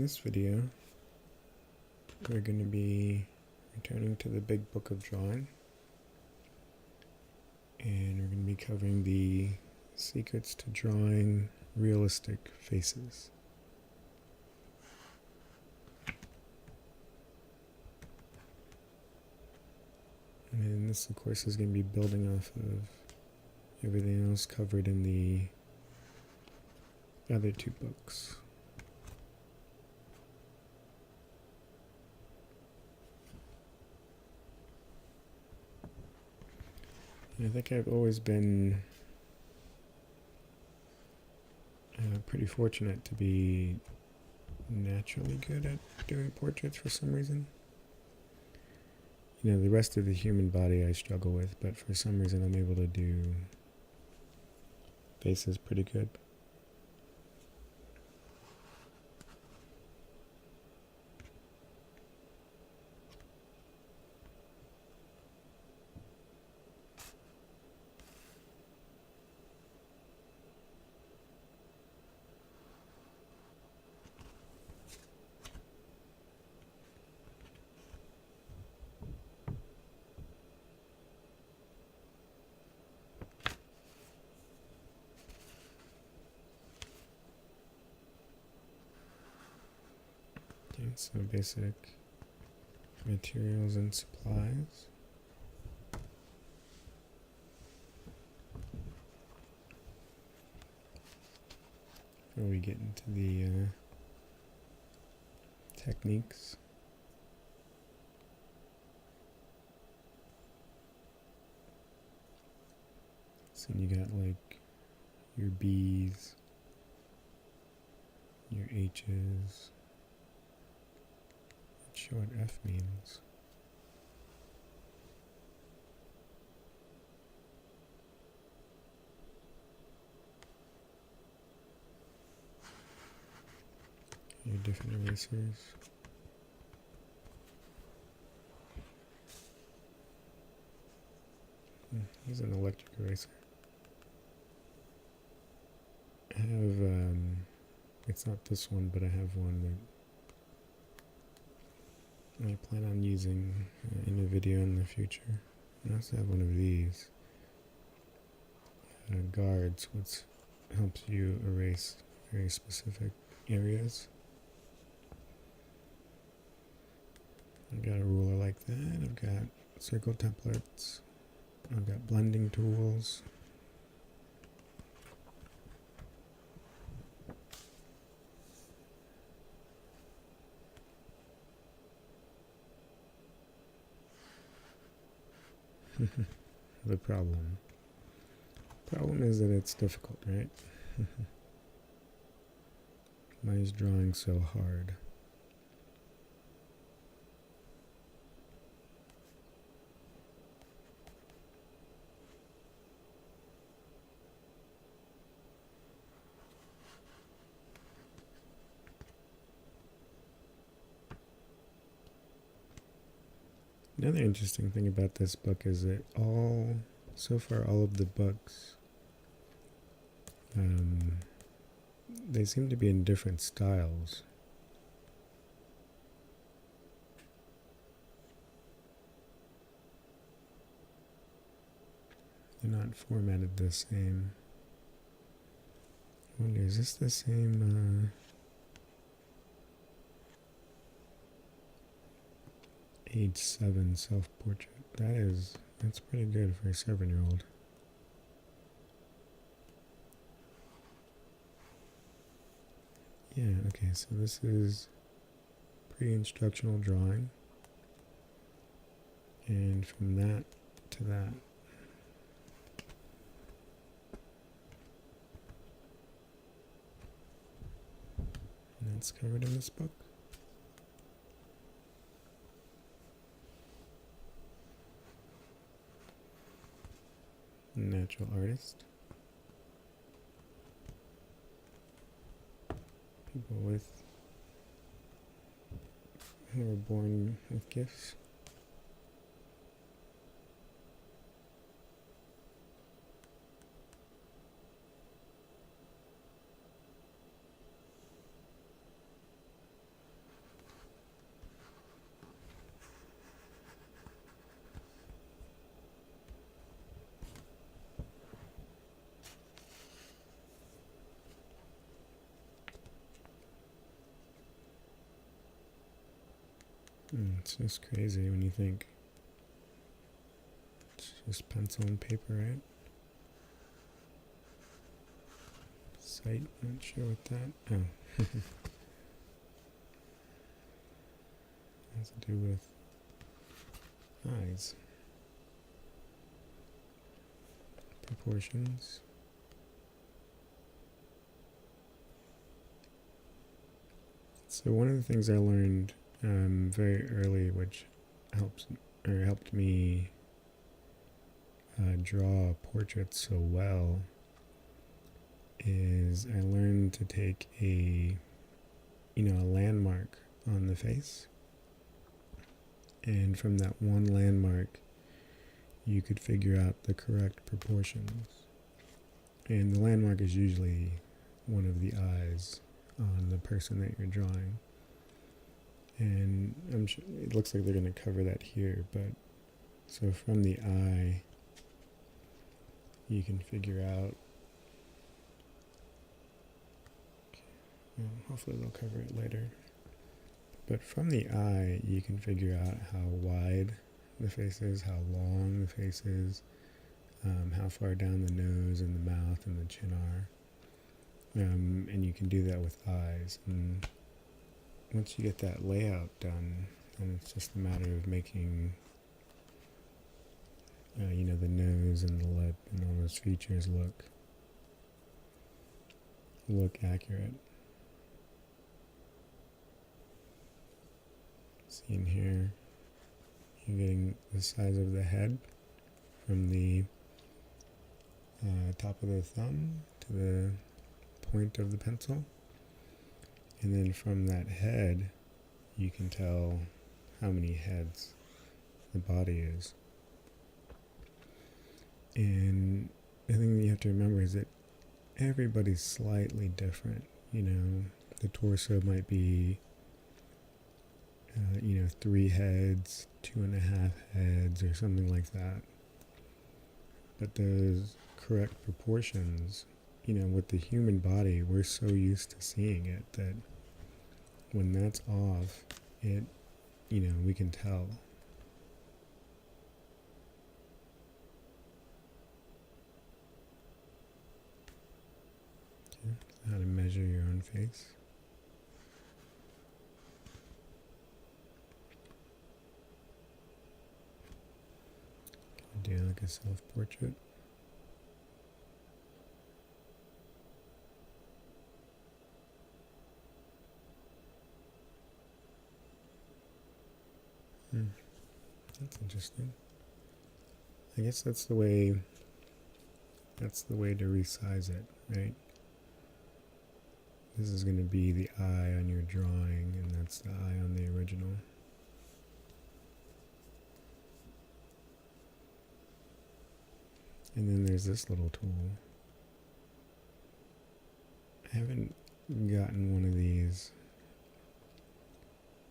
this video, we're going to be returning to the big book of drawing, and we're going to be covering the secrets to drawing realistic faces. And this, of course, is going to be building off of everything else covered in the other two books. And I think I've always been pretty fortunate to be naturally good at doing portraits for some reason. You know, the rest of the human body I struggle with, but for some reason I'm able to do faces pretty good. Okay, so basic materials and supplies. Before we get into the techniques. So you got like your B's, your H's, what short F means. Your different erasers. Here's an electric eraser. I have, it's not this one, but I have one that I plan on using in a video in the future. I also have one of these. Guards, which helps you erase very specific areas. I've got a ruler like that. I've got circle templates. I've got blending tools. The problem is that it's difficult, right? Why is drawing so hard? Another interesting thing about this book is that so far all of the books, they seem to be in different styles. They're not formatted the same. I wonder, is this the same age 7 self-portrait? That's pretty good for a 7-year-old. Yeah, okay, so this is pre-instructional drawing. And from that to that. And that's covered in this book. Natural artist. People who are born with gifts. It's just crazy when you think it's just pencil and paper, right? Sight, not sure what that. Oh. Has to do with eyes. Proportions. So one of the things I learned very early, which helped me draw portraits so well, is I learned to take a landmark on the face, and from that one landmark you could figure out the correct proportions. And the landmark is usually one of the eyes on the person that you're drawing. And I'm sure it looks like they're going to cover that here, but so from the eye you can figure out, hopefully they'll cover it later, but from the eye you can figure out how wide the face is, how long the face is, how far down the nose and the mouth and the chin are, and you can do that with eyes. And once you get that layout done, then it's just a matter of making the nose and the lip and all those features look accurate. See in here, you're getting the size of the head from the top of the thumb to the point of the pencil, and then from that head you can tell how many heads the body is. And the thing that you have to remember is that everybody's slightly different. The torso might be 3 heads, 2.5 heads, or something like that. But those correct proportions, with the human body, we're so used to seeing it that when that's off, we can tell. Okay, so how to measure your own face. Do like a self-portrait. That's interesting. I guess that's the way to resize it, right? This is going to be the eye on your drawing, and that's the eye on the original. And then there's this little tool. I haven't gotten one of these.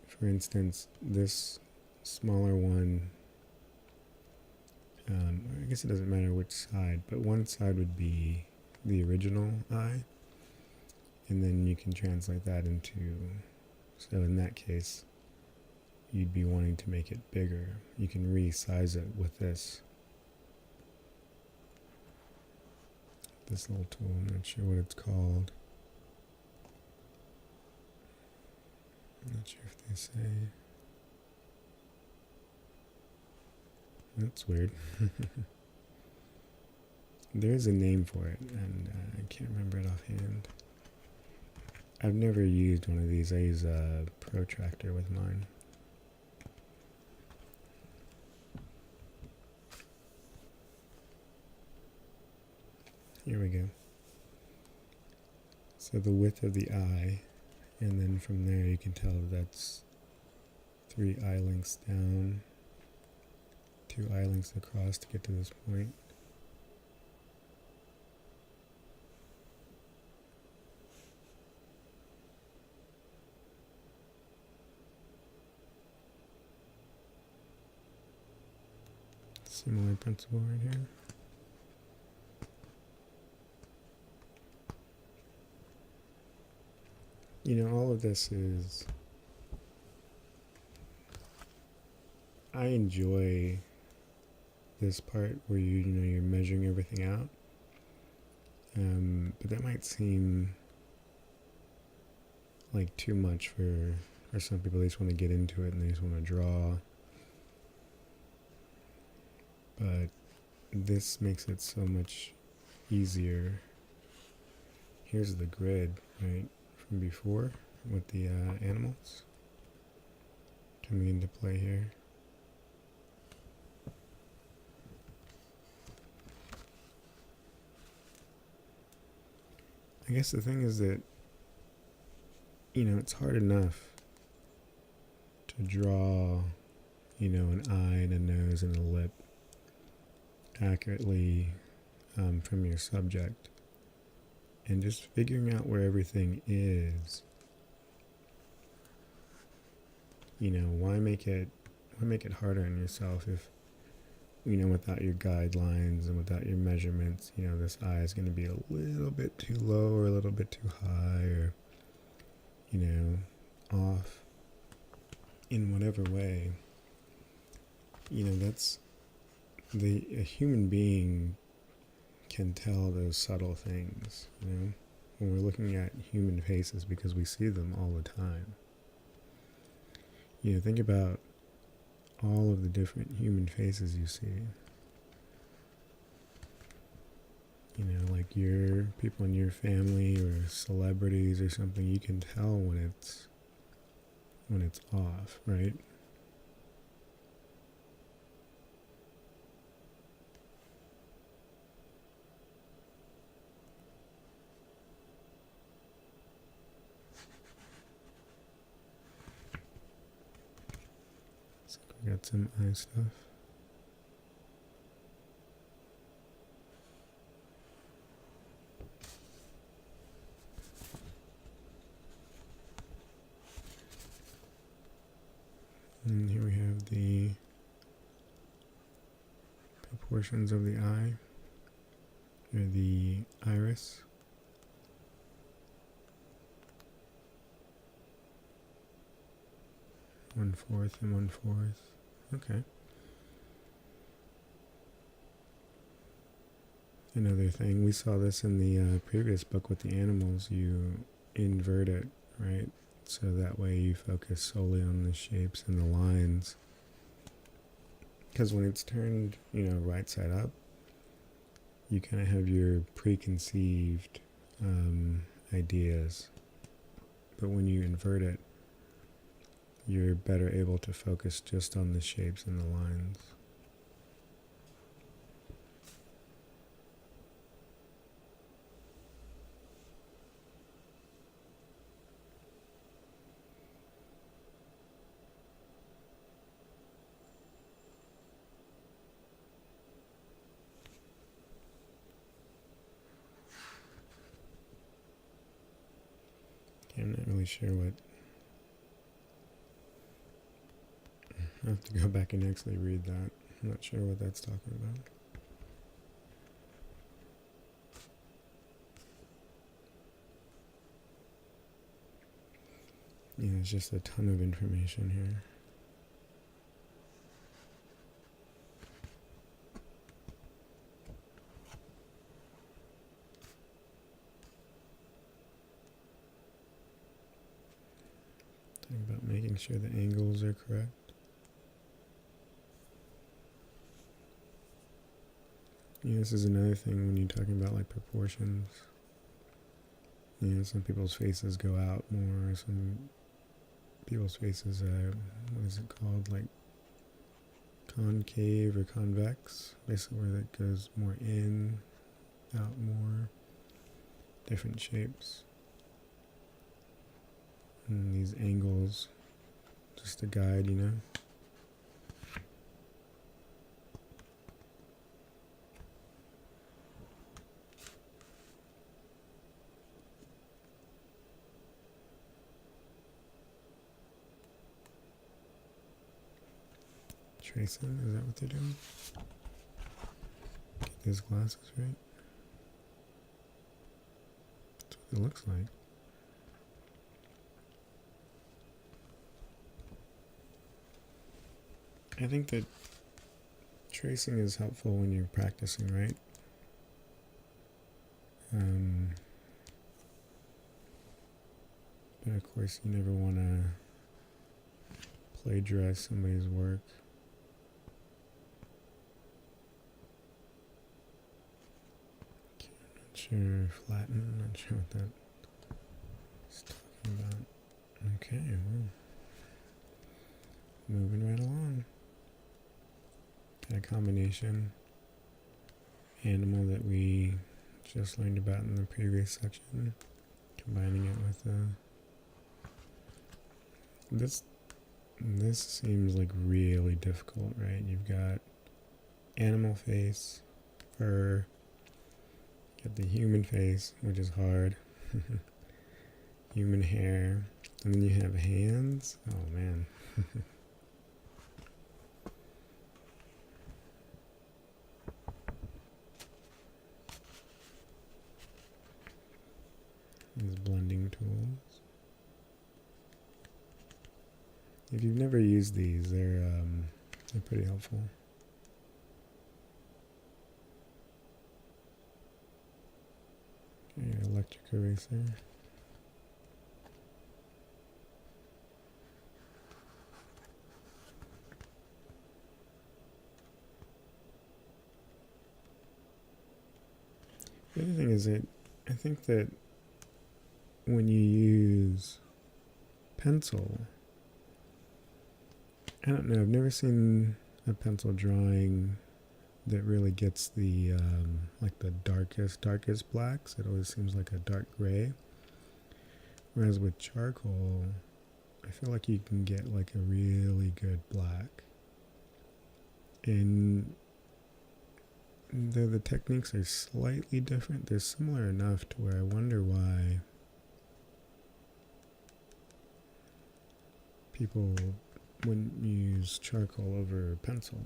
For instance, this smaller one, I guess it doesn't matter which side, but one side would be the original eye, and then you can translate that into, so in that case, you'd be wanting to make it bigger. You can resize it with this little tool. I'm not sure what it's called. I'm not sure if they say. That's weird. There's a name for it, and I can't remember it offhand. I've never used one of these. I use a protractor with mine. Here we go. So the width of the eye, and then from there you can tell that's 3 eye lengths down, 2 eye lengths across to get to this point. Similar principle right here. All of this is I enjoy this part where you're measuring everything out. But that might seem like too much for some people. They just want to get into it and they just want to draw. But this makes it so much easier. Here's the grid, right, from before with the animals coming into play here. I guess the thing is that, it's hard enough to draw, an eye and a nose and a lip accurately from your subject. And just figuring out where everything is, why make it harder on yourself if, without your guidelines and without your measurements, this eye is going to be a little bit too low or a little bit too high or, off in whatever way. That's a human being can tell those subtle things, when we're looking at human faces because we see them all the time. Think about all of the different human faces you see. Like your people in your family or celebrities or something, you can tell when it's off, right? So we got some eye stuff. And here we have the proportions of the eye, or the iris. One-fourth and one-fourth. Okay. Another thing, we saw this in the previous book with the animals, you invert it, right? So that way you focus solely on the shapes and the lines. Because when it's turned, right side up, you kind of have your preconceived ideas. But when you invert it, you're better able to focus just on the shapes and the lines. I'm not really sure what. I have to go back and actually read that. I'm not sure what that's talking about. It's just a ton of information here. Talking about making sure the angles are correct. This is another thing when you're talking about like proportions. Some people's faces go out more, some people's faces, what is it called, like concave or convex, basically where that goes more in, out more, different shapes. And these angles, just a guide, Tracing, is that what they're doing? Get those glasses right. That's what it looks like. I think that tracing is helpful when you're practicing, right? But of course, you never want to plagiarize somebody's work. Okay, I'm not sure, flatten, I'm not sure what that is talking about. Okay, well, moving right along. Got a combination animal that we just learned about in the previous section, combining it with this seems like really difficult, right? You've got animal face, fur, got the human face, which is hard, human hair, and then you have hands. Oh man. These blending tools. If you've never used these, they're pretty helpful. Okay, electric eraser. The other thing is that I think that when you use pencil, I don't know, I've never seen a pencil drawing that really gets the like the darkest blacks. It always seems like a dark gray. Whereas with charcoal, I feel like you can get like a really good black. And though the techniques are slightly different, they're similar enough to where I wonder why people wouldn't use charcoal over pencil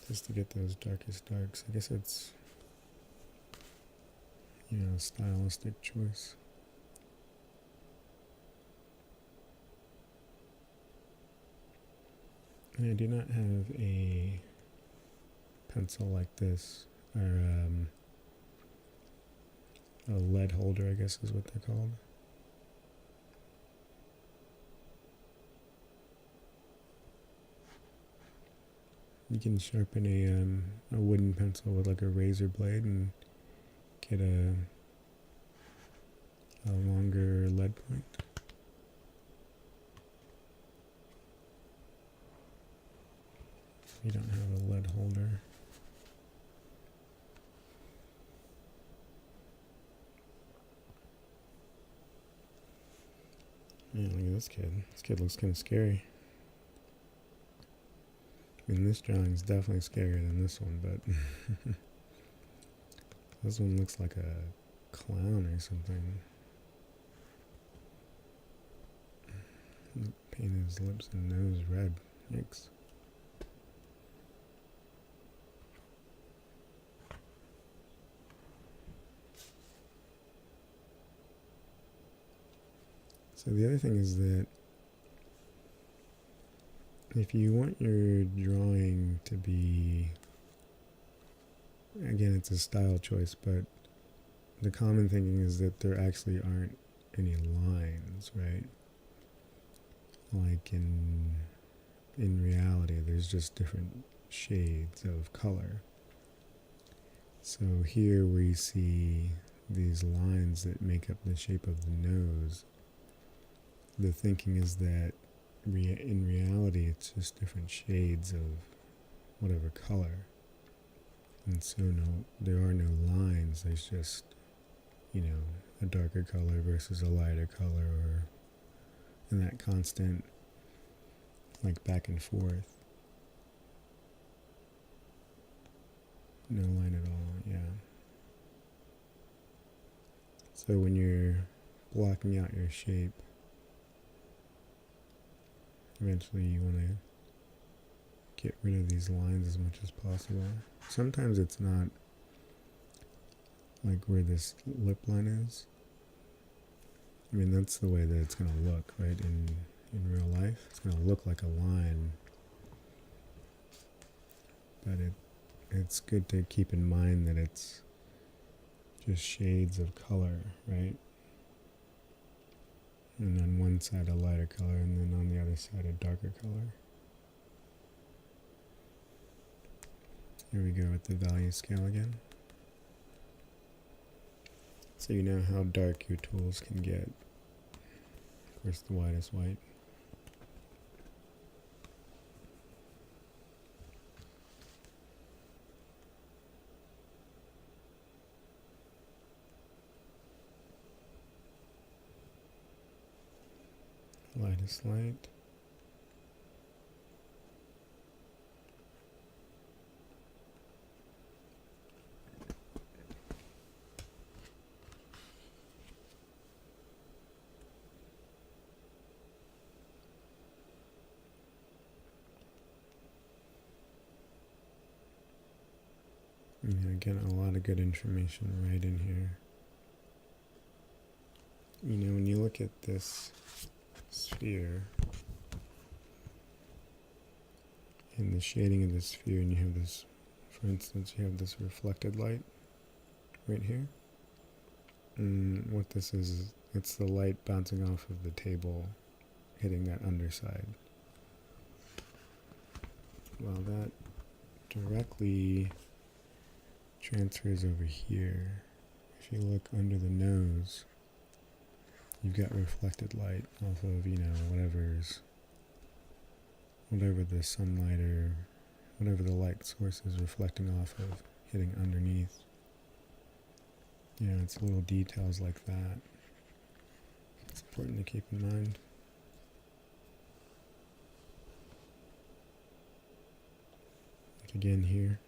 just to get those darkest darks. I guess it's, a stylistic choice. And I do not have a pencil like this, or a lead holder, I guess is what they're called. You can sharpen a wooden pencil with like a razor blade and get a longer lead point. You don't have a lead holder. Yeah, look at this kid. This kid looks kind of scary. I mean, this drawing is definitely scarier than this one, but this one looks like a clown or something. Paint his lips and nose red. Yikes. So the other thing is that if you want your drawing to be, again, it's a style choice, but the common thinking is that there actually aren't any lines, right? Like in reality, there's just different shades of color. So here we see these lines that make up the shape of the nose. The thinking is that in reality, it's just different shades of whatever color. And so there are no lines. There's just, a darker color versus a lighter color, or in that constant, like, back and forth. No line at all, yeah. So when you're blocking out your shape, eventually you want to get rid of these lines as much as possible. Sometimes it's not like where this lip line is. I mean, that's the way that it's going to look, right? in real life. It's going to look like a line, but it's good to keep in mind that it's just shades of color, right? And on one side a lighter color, and then on the other side a darker color. Here we go with the value scale again. So you know how dark your tools can get. Of course, the white is white. Light is light. Yeah, again, a lot of good information right in here. You know, when you look at this sphere and the shading of the sphere, and you have this, for instance, you have this reflected light right here. And what this is, it's the light bouncing off of the table, hitting that underside. Well, that directly transfers over here. If you look under the nose, you've got reflected light off of, you know, whatever the sunlight or whatever the light source is reflecting off of, hitting underneath. You know, it's little details like that. It's important to keep in mind. Like again here.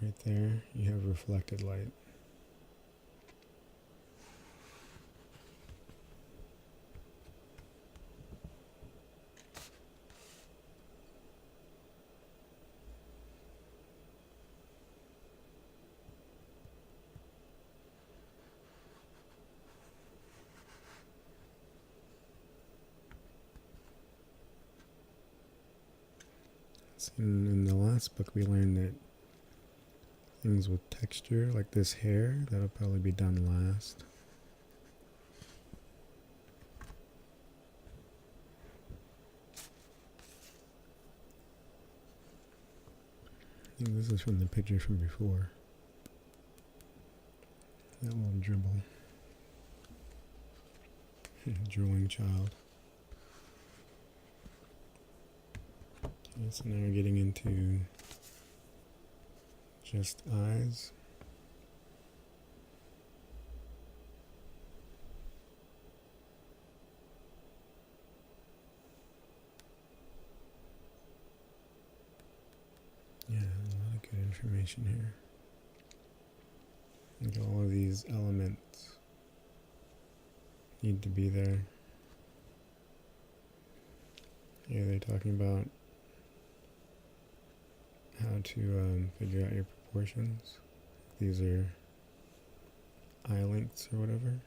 Right there, you have reflected light. In the last book, we learned that things with texture, like this hair, that'll probably be done last. I think this is from the picture from before. That little dribble. Drooling child. Okay, so now we're getting into just eyes. Yeah, a lot of good information here. I think all of these elements need to be there. Yeah, they're talking about how to figure out your proportions. These are eye lengths or whatever.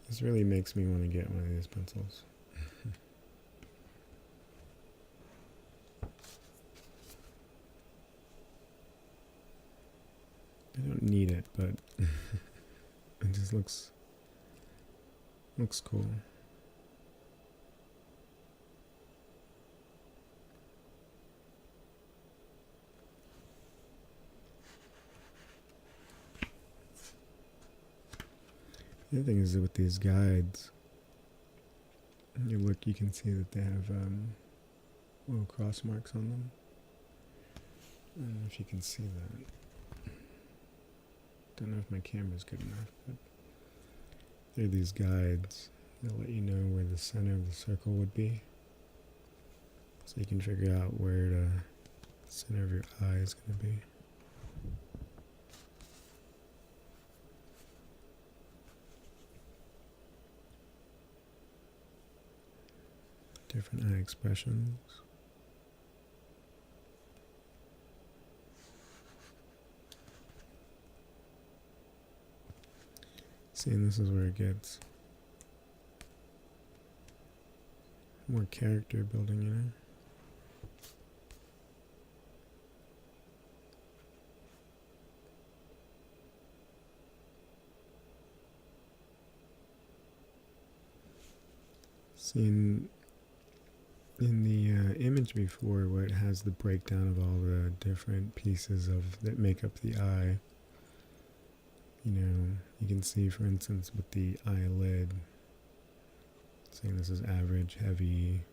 This really makes me want to get one of these pencils. I don't need it, but it just looks cool. The other thing is that with these guides, you can see that they have little cross marks on them. I don't know if you can see that. Don't know if my camera's good enough, but they're these guides. They'll let you know where the center of the circle would be. So you can figure out where the center of your eye is going to be. Different eye expressions. See, and this is where it gets more character building, you know? See, in the image before, where it has the breakdown of all the different pieces that make up the eye, you know, you can see, for instance, with the eyelid, saying this is average, heavy,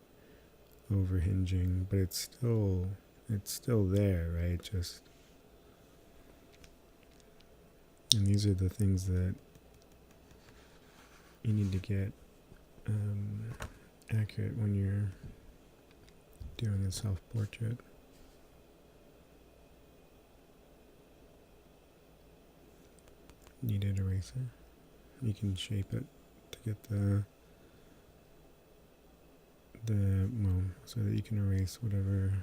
overhinging, but it's still there, right? And these are the things that you need to get accurate when you're doing a self-portrait. Kneaded eraser. You can shape it to get well, so that you can erase whatever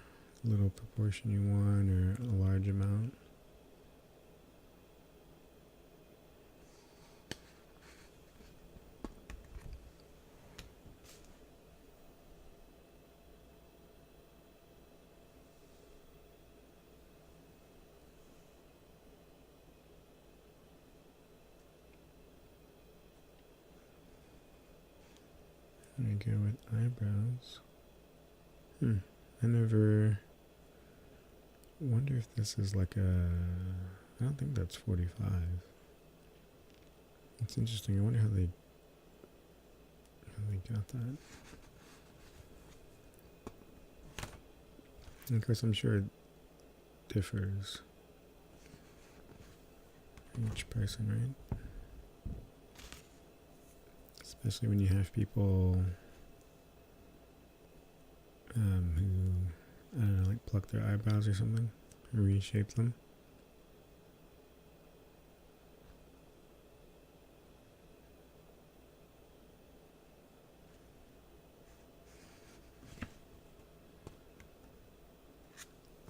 little proportion you want or a large amount. I'm gonna go with eyebrows. I never wonder if this is like I don't think that's 45. It's interesting. I wonder how they got that. And of course, I'm sure it differs for each person, right? Especially when you have people who, I don't know, like pluck their eyebrows or something, or reshape them.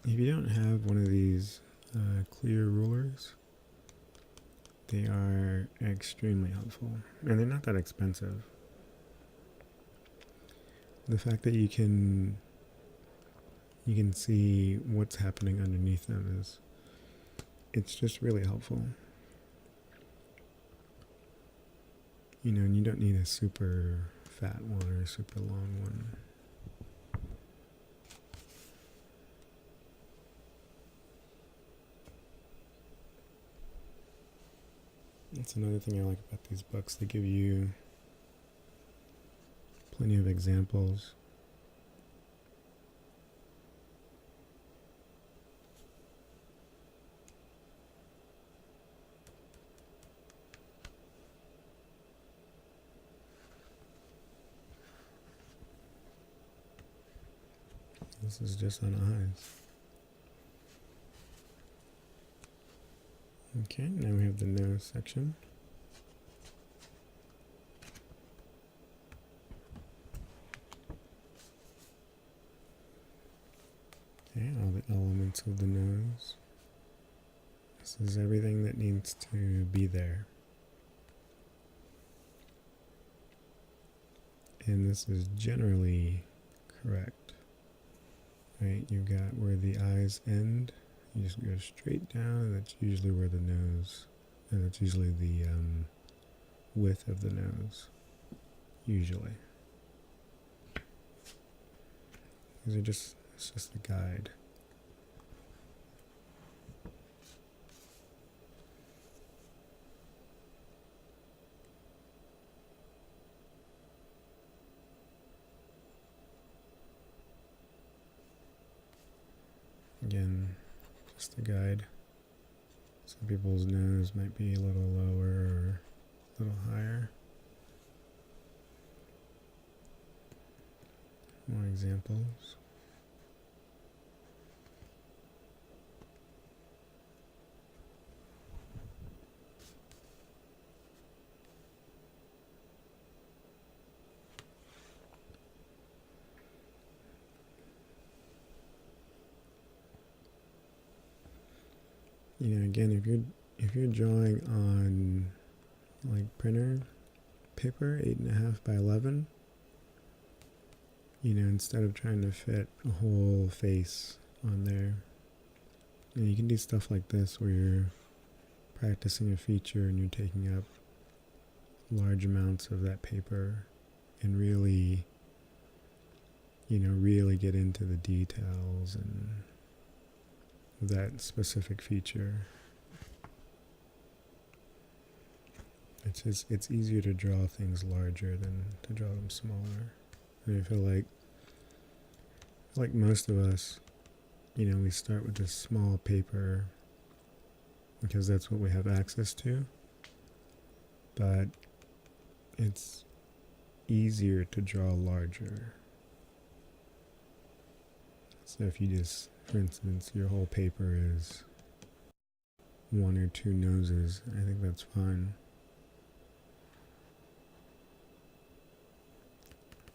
If you don't have one of these clear rulers, they are extremely helpful, and they're not that expensive. The fact that you can see what's happening underneath them it's just really helpful. You know, and you don't need a super fat one or a super long one. That's another thing I like about these books. They give you plenty of examples. This is just on eyes. Okay, now we have the nose section. Okay, all the elements of the nose. This is everything that needs to be there. And this is generally correct. Right, you've got where the eyes end. You just go straight down, and that's usually where the nose, and that's usually the width of the nose, usually. It's just a guide. Again, just a guide. Some people's nose might be a little lower or a little higher. More examples. You know, again, if you're drawing on like printer paper, 8.5 by 11. Instead of trying to fit a whole face on there. And you can do stuff like this where you're practicing a feature and you're taking up large amounts of that paper and really, really get into the details and that specific feature. It's easier to draw things larger than to draw them smaller. And I feel like most of us, we start with this small paper because that's what we have access to. But it's easier to draw larger. So if you just, for instance, your whole paper is 1 or 2 noses, I think that's fine.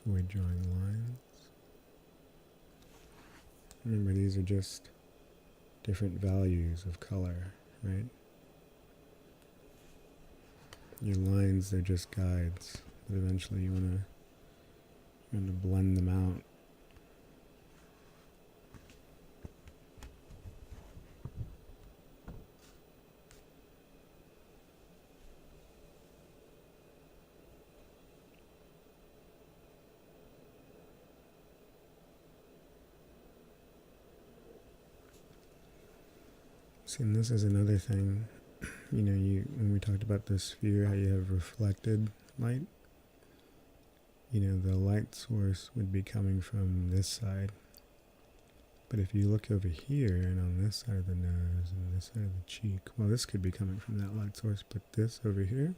Avoid drawing lines. Remember, these are just different values of color, right? Your lines, they're just guides, but eventually you want to blend them out. See, and this is another thing, when we talked about the sphere, how you have reflected light, the light source would be coming from this side. But if you look over here and on this side of the nose and this side of the cheek, well, this could be coming from that light source, but this over here,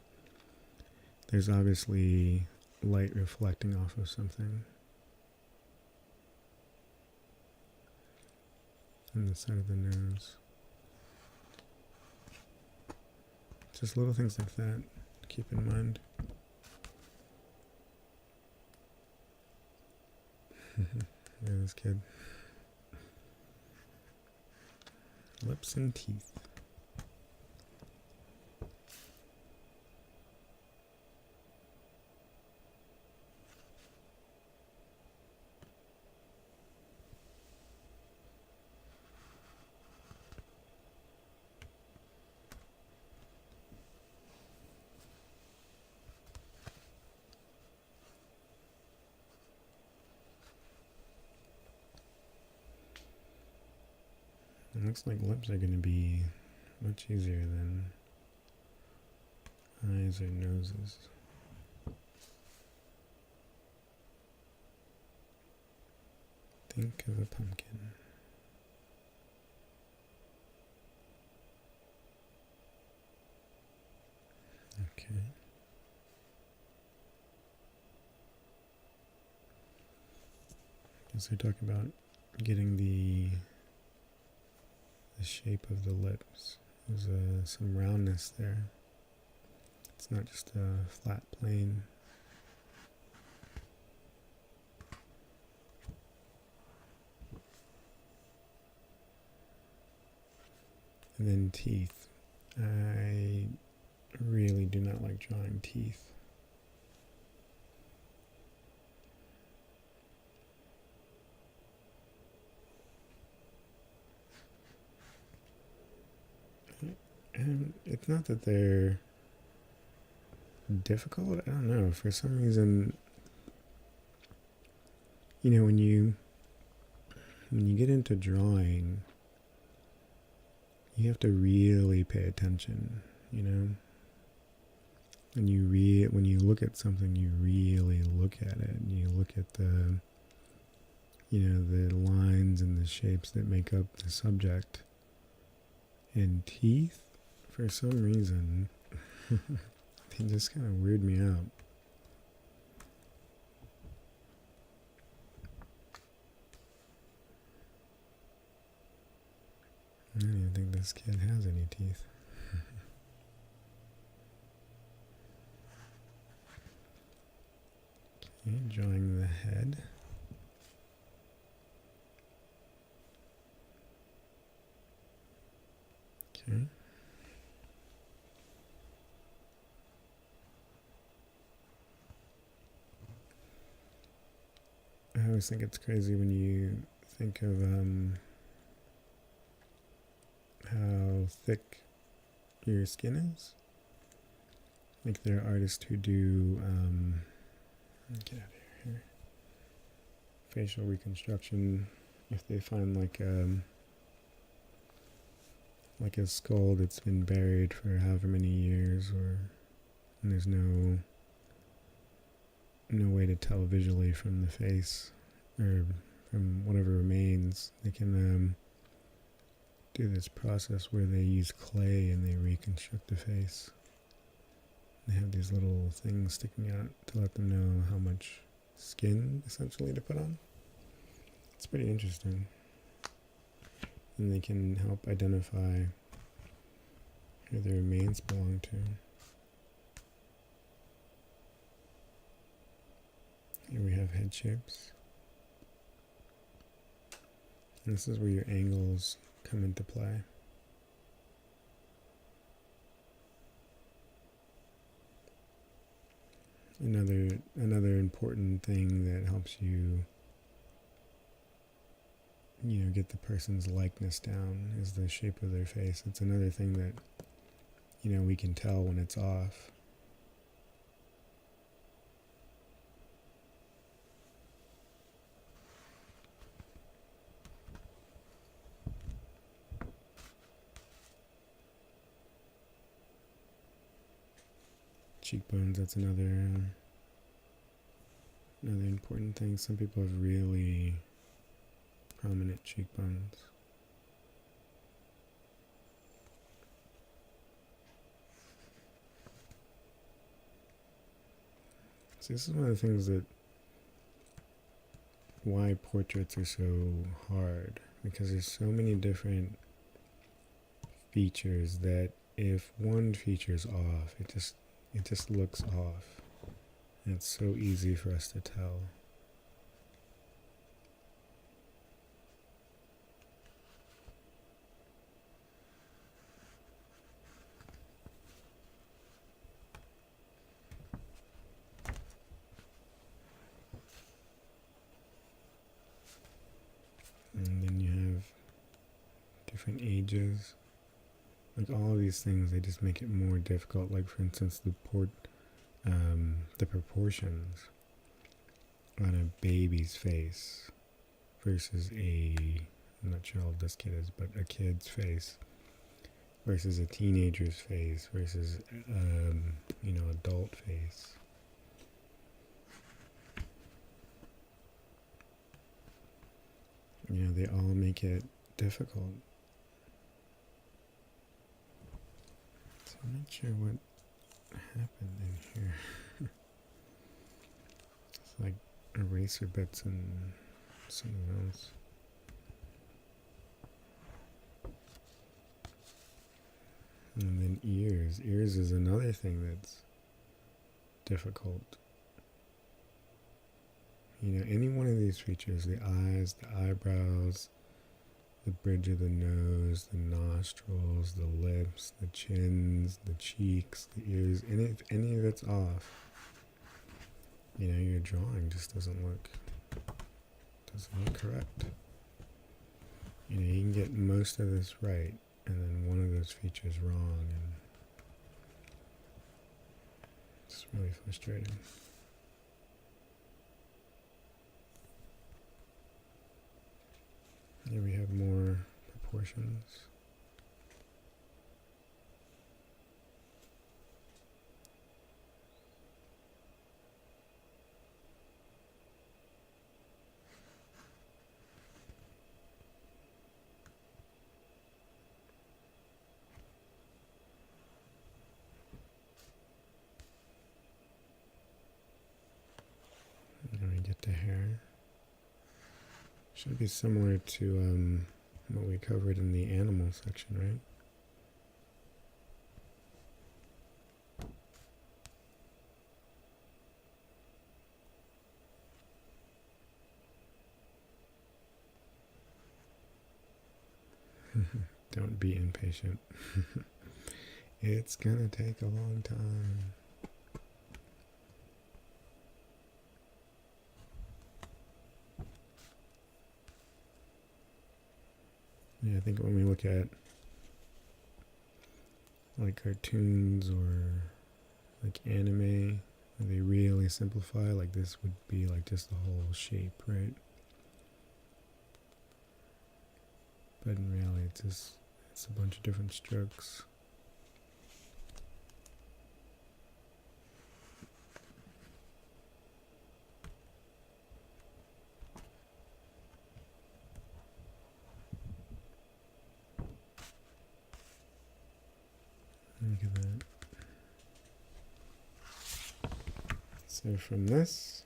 there's obviously light reflecting off of something. On the side of the nose. Just little things like that to keep in mind. Yeah, this kid. Lips and teeth. It looks like lips are going to be much easier than eyes or noses. Think of a pumpkin. Okay. So we talk about getting the shape of the lips. There's some roundness there. It's not just a flat plane. And then teeth. I really do not like drawing teeth. And it's not that they're difficult. I don't know. For some reason, when you get into drawing, you have to really pay attention, And when you look at something, you really look at it, and you look at the the lines and the shapes that make up the subject. And teeth, for some reason, they just kind of weird me out. I don't even think this kid has any teeth. Okay, drawing the head. Okay. always think it's crazy when you think of how thick your skin is. Like there are artists who do get out of here. Facial reconstruction. If they find like a skull that's been buried for however many years, and there's no way to tell visually from the face or from whatever remains, they can do this process where they use clay and they reconstruct the face. They have these little things sticking out to let them know how much skin, essentially, to put on. It's pretty interesting. And they can help identify who the remains belong to. Here we have head shapes. And this is where your angles come into play. Another important thing that helps you get the person's likeness down is the shape of their face. It's another thing that we can tell when it's off. Cheekbones, that's another important thing. Some people have really prominent cheekbones. So this is one of the things why portraits are so hard, because there's so many different features that if one feature's off, it just looks off. And it's so easy for us to tell. And then you have different ages. Like all of these things, they just make it more difficult. Like for instance, the proportions on a baby's face versus I'm not sure how old this kid is, but a kid's face versus a teenager's face versus adult face. They all make it difficult. So I'm not sure what happened in here. It's like eraser bits and something else. And then ears. Ears is another thing that's difficult. Any one of these features, the eyes, the eyebrows, the bridge of the nose, the nostrils, the lips, the chins, the cheeks, the ears, if any of it's off, your drawing just doesn't look correct. You can get most of this right, and then one of those features wrong, and it's really frustrating. Here we have more proportions. And then we get to hair. Should be similar to what we covered in the animal section, right? Don't be impatient. It's gonna take a long time. think when we look at like cartoons or like anime, where they really simplify, like this would be like just the whole shape, right? But in reality, it's a bunch of different strokes. Look at that. So from this,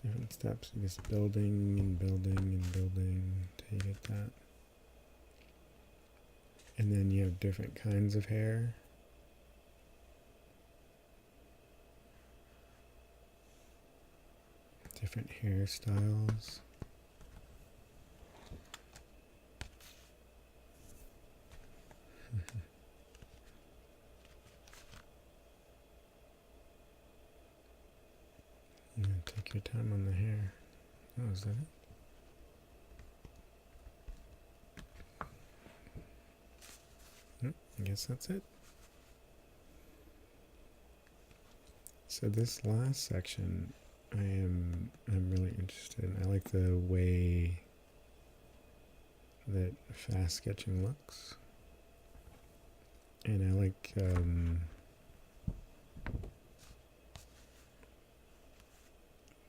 different steps, you're just building and building and building till you get that. And then you have different kinds of hair. Different hairstyles. Yeah, take your time on the hair. Oh, is that it? Nope, I guess that's it. So this last section, I'm really interested in. I like the way that fast sketching looks, and I like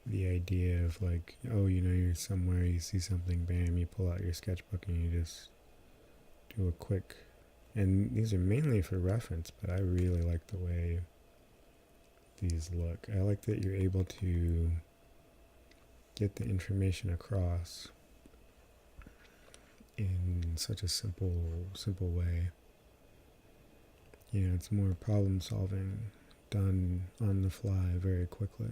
the idea of like, oh, you know, you're somewhere, you see something, bam, you pull out your sketchbook and you just do a quick. And these are mainly for reference, but I really like the way these look. I like that you're able to get the information across in such a simple way. You know, it's more problem solving, done on the fly very quickly.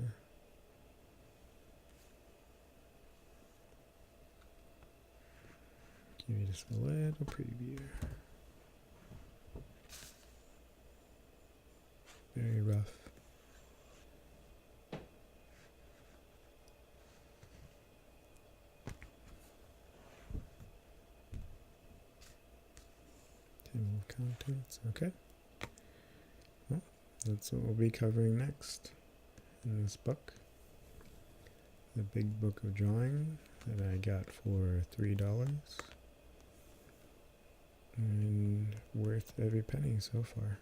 Give you just a little preview. Very rough. Table of contents, okay. Well, that's what we'll be covering next in this book. The Big Book of Drawing that I got for $3. And worth every penny so far.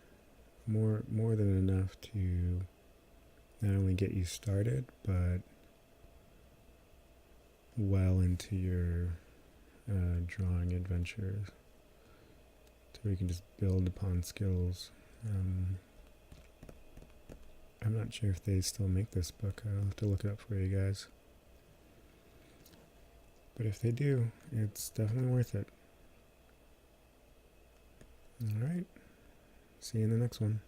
More than enough to not only get you started, but well into your drawing adventures, so you can just build upon skills. I'm not sure if they still make this book. I'll have to look it up for you guys. But if they do, it's definitely worth it. Alright, see you in the next one.